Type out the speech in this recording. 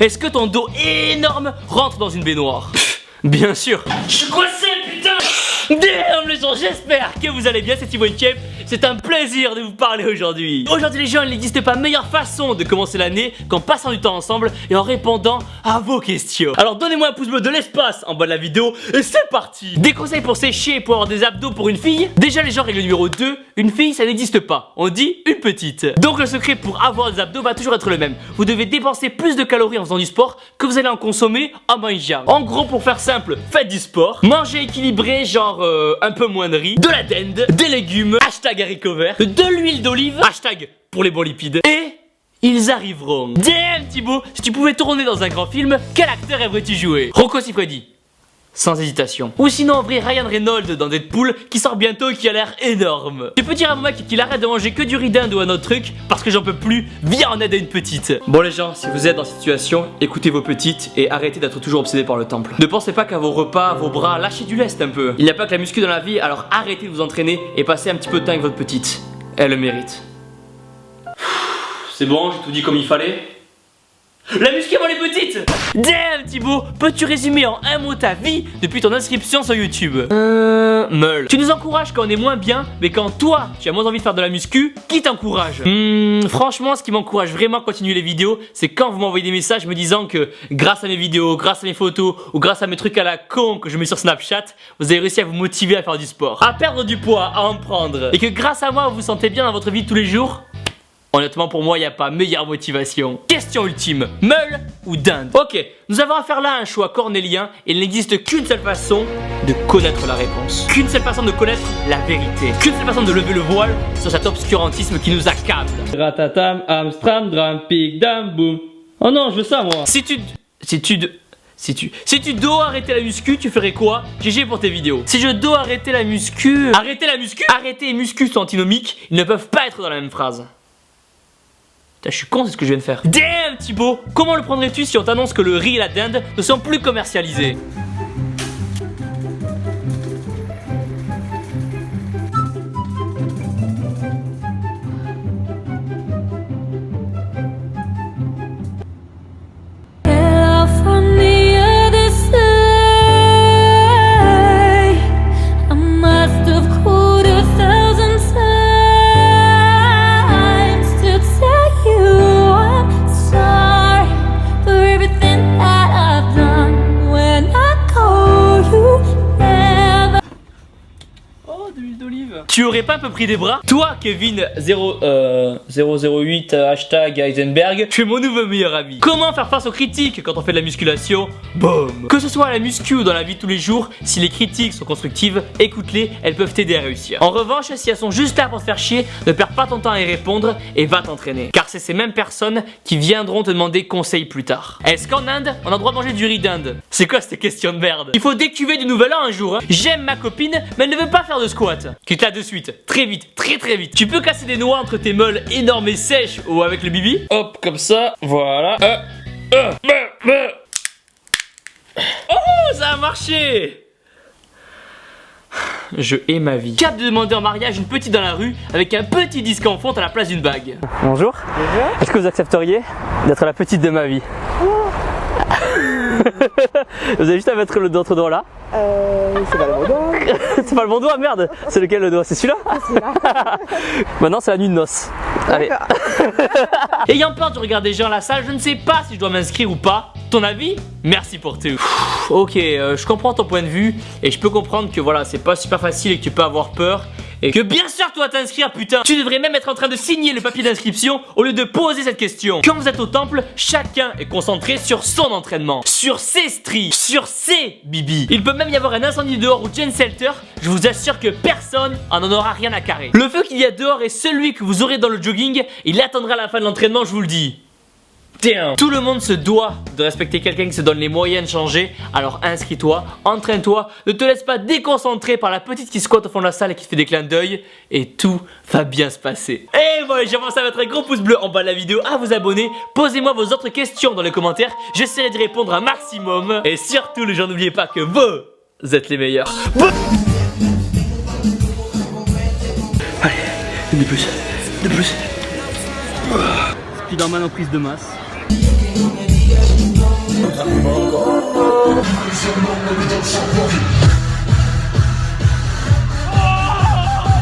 Est-ce que ton dos énorme rentre dans une baignoire? Bien sûr. Je suis coincé, putain. Damn les gens, j'espère que vous allez bien, c'est Thibaut Inchep. C'est un plaisir de vous parler aujourd'hui. Aujourd'hui les gens, il n'existe pas meilleure façon de commencer l'année qu'en passant du temps ensemble et en répondant à vos questions. Alors donnez-moi un pouce bleu de l'espace en bas de la vidéo et c'est parti. Des conseils pour sécher et pour avoir des abdos pour une fille. Déjà les gens, règle numéro 2, une fille ça n'existe pas, on dit une petite. Donc le secret pour avoir des abdos va toujours être le même. Vous devez dépenser plus de calories en faisant du sport que vous allez en consommer en mangeant. En gros, pour faire simple, faites du sport, mangez équilibré, genre un peu moins de riz, de la dinde, des légumes, hashtag haricots verts, de l'huile d'olive, hashtag pour les bons lipides, et ils arriveront. Damn Thibaut, si tu pouvais tourner dans un grand film, quel acteur aimerais-tu jouer? Rocco Siffredi, sans hésitation. Ou sinon en vrai Ryan Reynolds dans Deadpool qui sort bientôt et qui a l'air énorme. Tu peux dire à mon mec qu'il arrête de manger que du riz d'Inde ou un autre truc parce que j'en peux plus, viens en aide à une petite. Bon les gens, si vous êtes dans cette situation, écoutez vos petites et arrêtez d'être toujours obsédés par le temple. Ne pensez pas qu'à vos repas, vos bras, lâchez du lest un peu. Il n'y a pas que la muscu dans la vie, alors arrêtez de vous entraîner et passez un petit peu de temps avec votre petite. Elle le mérite. C'est bon, j'ai tout dit comme il fallait. La muscu avant les petites. Damn Thibaut, peux-tu résumer en un mot ta vie depuis ton inscription sur YouTube? Meul. Tu nous encourages quand on est moins bien, mais quand toi, tu as moins envie de faire de la muscu, qui t'encourage? Franchement, ce qui m'encourage vraiment à continuer les vidéos, c'est quand vous m'envoyez des messages me disant que grâce à mes vidéos, grâce à mes photos, ou grâce à mes trucs à la con que je mets sur Snapchat, vous avez réussi à vous motiver à faire du sport, à perdre du poids, à en prendre, et que grâce à moi, vous vous sentez bien dans votre vie de tous les jours. Honnêtement pour moi il n'y a pas meilleure motivation. Question ultime, meule ou dinde? Ok, nous avons affaire là à un choix cornélien et il n'existe qu'une seule façon de connaître la réponse. Qu'une seule façon de connaître la vérité. Qu'une seule façon de lever le voile sur cet obscurantisme qui nous accable. Ratatam, Amstram, dram, pic, dam, boum. Oh non, je veux ça moi. Si tu dois arrêter la muscu, tu ferais quoi? GG pour tes vidéos. Si je dois arrêter la muscu... Arrêter la muscu? Arrêter et muscu sont antinomiques, ils ne peuvent pas être dans la même phrase. Je suis con, c'est ce que je viens de faire. Damn Thibaut, comment le prendrais-tu si on t'annonce que le riz et la dinde ne sont plus commercialisés? Tu aurais pas un peu pris des bras? Toi, Kevin 008 hashtag Heisenberg, tu es mon nouveau meilleur ami. Comment faire face aux critiques quand on fait de la musculation? Boum. Que ce soit à la muscu ou dans la vie de tous les jours, si les critiques sont constructives, écoute-les, elles peuvent t'aider à réussir. En revanche, si elles sont juste là pour te faire chier, ne perds pas ton temps à y répondre et va t'entraîner. Car c'est ces mêmes personnes qui viendront te demander conseil plus tard. Est-ce qu'en Inde, on a le droit de manger du riz d'Inde? C'est quoi cette question de merde? Il faut décuver du nouvel an un jour, hein. J'aime ma copine, mais elle ne veut pas faire de squat. Quitte là de suite, très vite, très vite. Tu peux casser des noix entre tes meules énormes et sèches ou avec le bibi. Hop, comme ça, voilà. Oh, ça a marché. Je hais ma vie. Cap de demander en mariage une petite dans la rue avec un petit disque en fonte à la place d'une bague. Bonjour. Bonjour. Est-ce que vous accepteriez d'être la petite de ma vie? Vous avez juste à mettre l'autre doigt là. C'est pas le bon doigt. C'est pas le bon doigt, merde. C'est lequel le doigt? C'est celui-là? Maintenant c'est la nuit de noces. Allez. Ayant peur de regarder des gens à la salle, je ne sais pas si je dois m'inscrire ou pas. Ton avis? Merci pour tout. Ok, je comprends ton point de vue et je peux comprendre que voilà, c'est pas super facile et que tu peux avoir peur. Et que bien sûr tu dois t'inscrire, putain. Tu devrais même être en train de signer le papier d'inscription au lieu de poser cette question. Quand vous êtes au temple, chacun est concentré sur son entraînement, sur ses stries, sur ses bibis. Il peut même y avoir un incendie dehors ou Jane Selter, je vous assure que personne en aura rien à carrer. Le feu qu'il y a dehors est celui que vous aurez dans le jogging. Il attendra à la fin de l'entraînement, je vous le dis. Damn. Tout le monde se doit de respecter quelqu'un qui se donne les moyens de changer. Alors inscris-toi, entraîne-toi, ne te laisse pas déconcentrer par la petite qui squatte au fond de la salle et qui te fait des clins d'œil. Et tout va bien se passer. Et voilà, j'ai pensé à mettre un gros pouce bleu en bas de la vidéo, à vous abonner. Posez-moi vos autres questions dans les commentaires. J'essaierai de répondre un maximum. Et surtout les gens, n'oubliez pas que vous êtes les meilleurs. Allez, de plus, de plus. Spiderman en prise de masse. Hein.